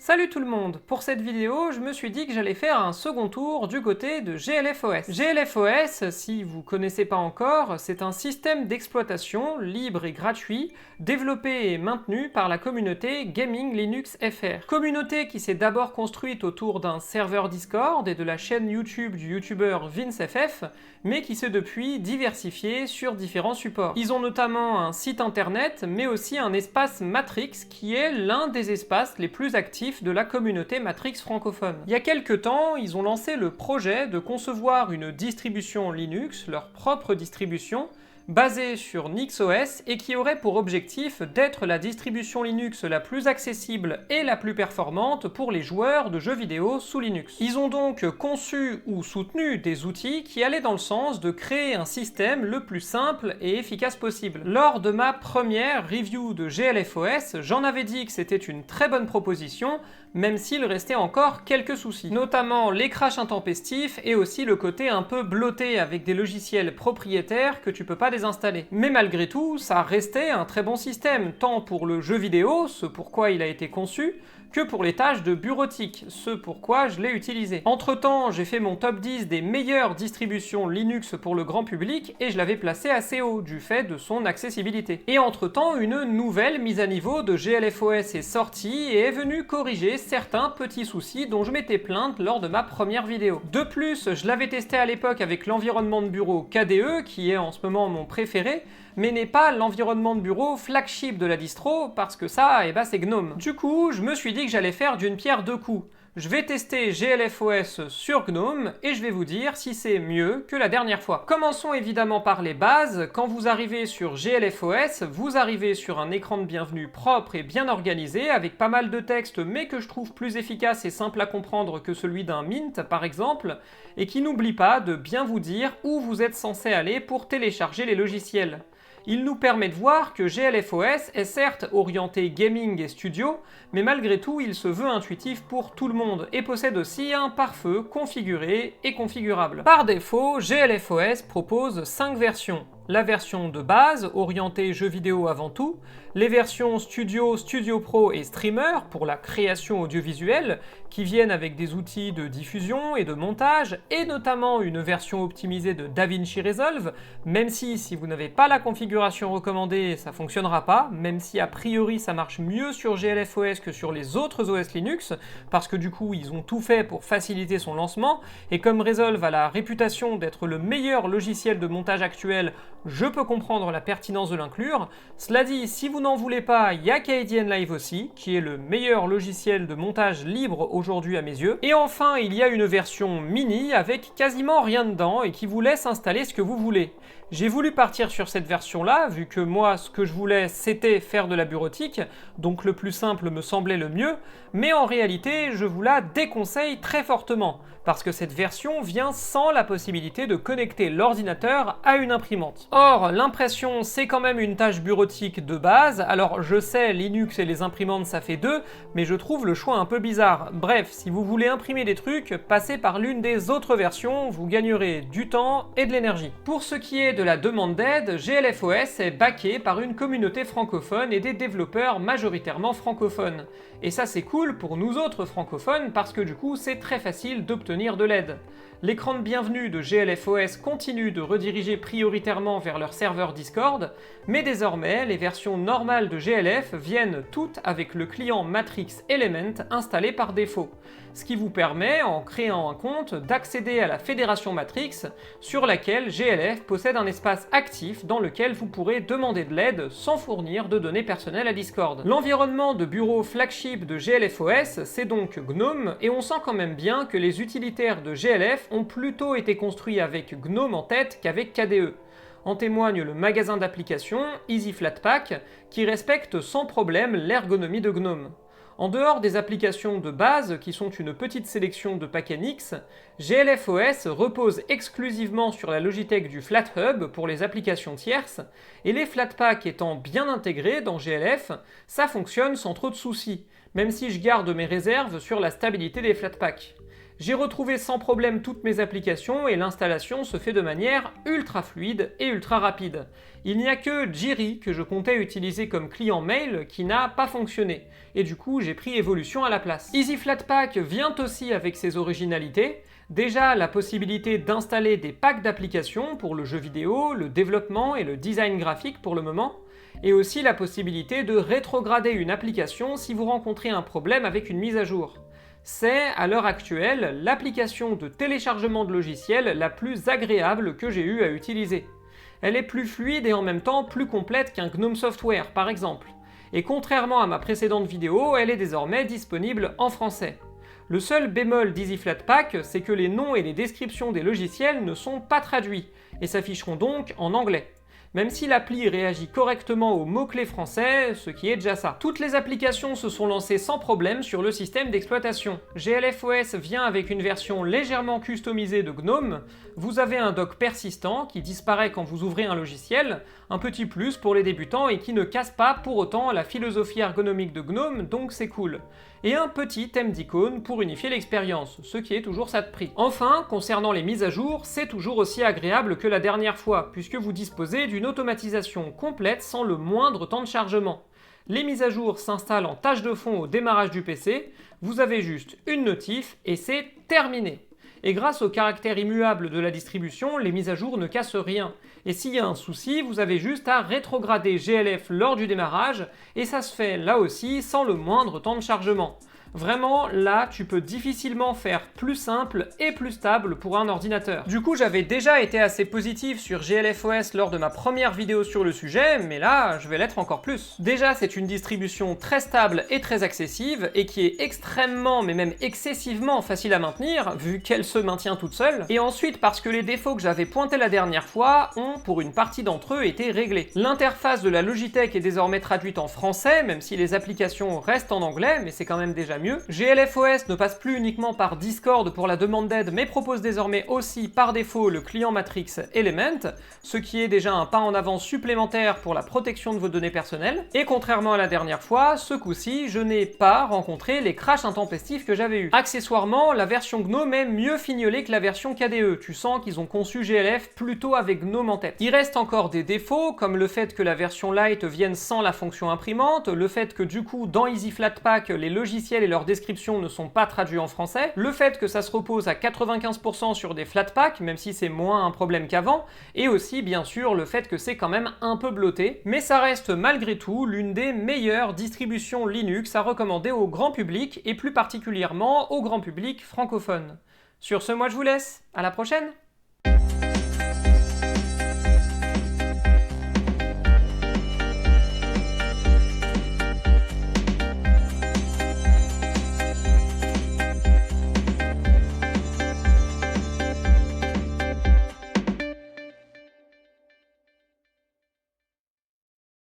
Salut tout le monde! Pour cette vidéo, je me suis dit que j'allais faire un second tour du côté de GLFOS. GLFOS, si vous connaissez pas encore, c'est un système d'exploitation libre et gratuit, développé et maintenu par la communauté Gaming Linux FR. Communauté qui s'est d'abord construite autour d'un serveur Discord et de la chaîne YouTube du youtubeur VinceFF, mais qui s'est depuis diversifiée sur différents supports. Ils ont notamment un site internet, mais aussi un espace Matrix, qui est l'un des espaces les plus actifs de la communauté Matrix francophone. Il y a quelques temps, ils ont lancé le projet de concevoir une distribution Linux, leur propre distribution, basée sur NixOS et qui aurait pour objectif d'être la distribution Linux la plus accessible et la plus performante pour les joueurs de jeux vidéo sous Linux. Ils ont donc conçu ou soutenu des outils qui allaient dans le sens de créer un système le plus simple et efficace possible. Lors de ma première review de GLFOS, j'en avais dit que c'était une très bonne proposition, même s'il restait encore quelques soucis. Notamment les crashs intempestifs et aussi le côté un peu blotté avec des logiciels propriétaires que tu peux pas désinstaller. Mais malgré tout, ça restait un très bon système, tant pour le jeu vidéo, ce pourquoi il a été conçu, que pour les tâches de bureautique, ce pourquoi je l'ai utilisé. Entre temps, j'ai fait mon top 10 des meilleures distributions Linux pour le grand public et je l'avais placé assez haut, du fait de son accessibilité. Et entre temps, une nouvelle mise à niveau de GLFOS est sortie et est venue corriger certains petits soucis dont je m'étais plainte lors de ma première vidéo. De plus, je l'avais testé à l'époque avec l'environnement de bureau KDE, qui est en ce moment mon préféré, mais n'est pas l'environnement de bureau flagship de la distro, parce que ça, c'est GNOME. Du coup, je me suis dit que j'allais faire d'une pierre deux coups. Je vais tester GLFOS sur GNOME et je vais vous dire si c'est mieux que la dernière fois. Commençons évidemment par les bases. Quand vous arrivez sur GLFOS, vous arrivez sur un écran de bienvenue propre et bien organisé, avec pas mal de texte, mais que je trouve plus efficace et simple à comprendre que celui d'un Mint par exemple, et qui n'oublie pas de bien vous dire où vous êtes censé aller pour télécharger les logiciels. Il nous permet de voir que GLFOS est certes orienté gaming et studio, mais malgré tout il se veut intuitif pour tout le monde et possède aussi un pare-feu configuré et configurable. Par défaut, GLFOS propose 5 versions. La version de base, orientée jeux vidéo avant tout, les versions Studio, Studio Pro et Streamer pour la création audiovisuelle, qui viennent avec des outils de diffusion et de montage, et notamment une version optimisée de DaVinci Resolve, même si vous n'avez pas la configuration recommandée, ça fonctionnera pas, même si a priori ça marche mieux sur GLFOS que sur les autres OS Linux, parce que du coup ils ont tout fait pour faciliter son lancement, et comme Resolve a la réputation d'être le meilleur logiciel de montage actuel, je peux comprendre la pertinence de l'inclure. Cela dit, si vous n'en voulez pas, il y a Kdenlive aussi, qui est le meilleur logiciel de montage libre aujourd'hui à mes yeux. Et enfin, il y a une version mini avec quasiment rien dedans et qui vous laisse installer ce que vous voulez. J'ai voulu partir sur cette version-là, vu que moi, ce que je voulais, c'était faire de la bureautique, donc le plus simple me semblait le mieux, mais en réalité, je vous la déconseille très fortement, parce que cette version vient sans la possibilité de connecter l'ordinateur à une imprimante. Or, l'impression, c'est quand même une tâche bureautique de base, alors je sais, Linux et les imprimantes ça fait deux, mais je trouve le choix un peu bizarre. Bref, si vous voulez imprimer des trucs, passez par l'une des autres versions, vous gagnerez du temps et de l'énergie. Pour ce qui est de la demande d'aide, GLFOS est backé par une communauté francophone et des développeurs majoritairement francophones. Et ça c'est cool pour nous autres francophones parce que du coup c'est très facile d'obtenir de l'aide. L'écran de bienvenue de GLFOS continue de rediriger prioritairement vers leur serveur Discord, mais désormais les versions normales de GLF viennent toutes avec le client Matrix Element installé par défaut, ce qui vous permet, en créant un compte, d'accéder à la fédération Matrix, sur laquelle GLF possède un espace actif dans lequel vous pourrez demander de l'aide sans fournir de données personnelles à Discord. L'environnement de bureau flagship de GLFOS, c'est donc GNOME, et on sent quand même bien que les utilitaires de GLF ont plutôt été construits avec GNOME en tête qu'avec KDE. En témoigne le magasin d'applications Easy Flatpak, qui respecte sans problème l'ergonomie de GNOME. En dehors des applications de base, qui sont une petite sélection de paquets Nix, GLFOS repose exclusivement sur la Logitech du FlatHub pour les applications tierces, et les Flatpak étant bien intégrés dans GLF, ça fonctionne sans trop de soucis, même si je garde mes réserves sur la stabilité des Flatpak. J'ai retrouvé sans problème toutes mes applications et l'installation se fait de manière ultra fluide et ultra rapide. Il n'y a que Jiri que je comptais utiliser comme client mail qui n'a pas fonctionné, et du coup j'ai pris Evolution à la place. Easy Flatpak vient aussi avec ses originalités. Déjà, la possibilité d'installer des packs d'applications pour le jeu vidéo, le développement et le design graphique pour le moment, et aussi la possibilité de rétrograder une application si vous rencontrez un problème avec une mise à jour. C'est, à l'heure actuelle, l'application de téléchargement de logiciels la plus agréable que j'ai eu à utiliser. Elle est plus fluide et en même temps plus complète qu'un GNOME Software, par exemple. Et contrairement à ma précédente vidéo, elle est désormais disponible en français. Le seul bémol d'Easy Flatpak, c'est que les noms et les descriptions des logiciels ne sont pas traduits, et s'afficheront donc en anglais. Même si l'appli réagit correctement aux mots-clés français, ce qui est déjà ça. Toutes les applications se sont lancées sans problème sur le système d'exploitation. GLFOS vient avec une version légèrement customisée de GNOME, vous avez un dock persistant qui disparaît quand vous ouvrez un logiciel, un petit plus pour les débutants et qui ne casse pas pour autant la philosophie ergonomique de GNOME, donc c'est cool. Et un petit thème d'icône pour unifier l'expérience, ce qui est toujours ça de prix. Enfin, concernant les mises à jour, c'est toujours aussi agréable que la dernière fois, puisque vous disposez d'une automatisation complète sans le moindre temps de chargement. Les mises à jour s'installent en tâche de fond au démarrage du PC, vous avez juste une notif et c'est terminé. Et grâce au caractère immuable de la distribution, les mises à jour ne cassent rien. Et s'il y a un souci, vous avez juste à rétrograder GLF lors du démarrage, et ça se fait là aussi sans le moindre temps de chargement. Vraiment, là, tu peux difficilement faire plus simple et plus stable pour un ordinateur. Du coup, j'avais déjà été assez positif sur GLFOS lors de ma première vidéo sur le sujet, mais là, je vais l'être encore plus. Déjà, c'est une distribution très stable et très accessible, et qui est extrêmement, mais même excessivement facile à maintenir, vu qu'elle se maintient toute seule. Et ensuite, parce que les défauts que j'avais pointés la dernière fois ont, pour une partie d'entre eux, été réglés. L'interface de la Logitech est désormais traduite en français, même si les applications restent en anglais, mais c'est quand même déjà mieux. GLFOS ne passe plus uniquement par Discord pour la demande d'aide, mais propose désormais aussi par défaut le client Matrix Element, ce qui est déjà un pas en avant supplémentaire pour la protection de vos données personnelles. Et contrairement à la dernière fois, ce coup-ci, je n'ai pas rencontré les crashs intempestifs que j'avais eu. Accessoirement, la version GNOME est mieux fignolée que la version KDE, tu sens qu'ils ont conçu GLF plutôt avec GNOME en tête. Il reste encore des défauts, comme le fait que la version Lite vienne sans la fonction imprimante, le fait que du coup, dans Easy Flatpak, les logiciels et leurs descriptions ne sont pas traduits en français, le fait que ça se repose à 95% sur des Flatpak, même si c'est moins un problème qu'avant, et aussi bien sûr le fait que c'est quand même un peu bloaté, mais ça reste malgré tout l'une des meilleures distributions Linux à recommander au grand public, et plus particulièrement au grand public francophone. Sur ce, moi je vous laisse, à la prochaine!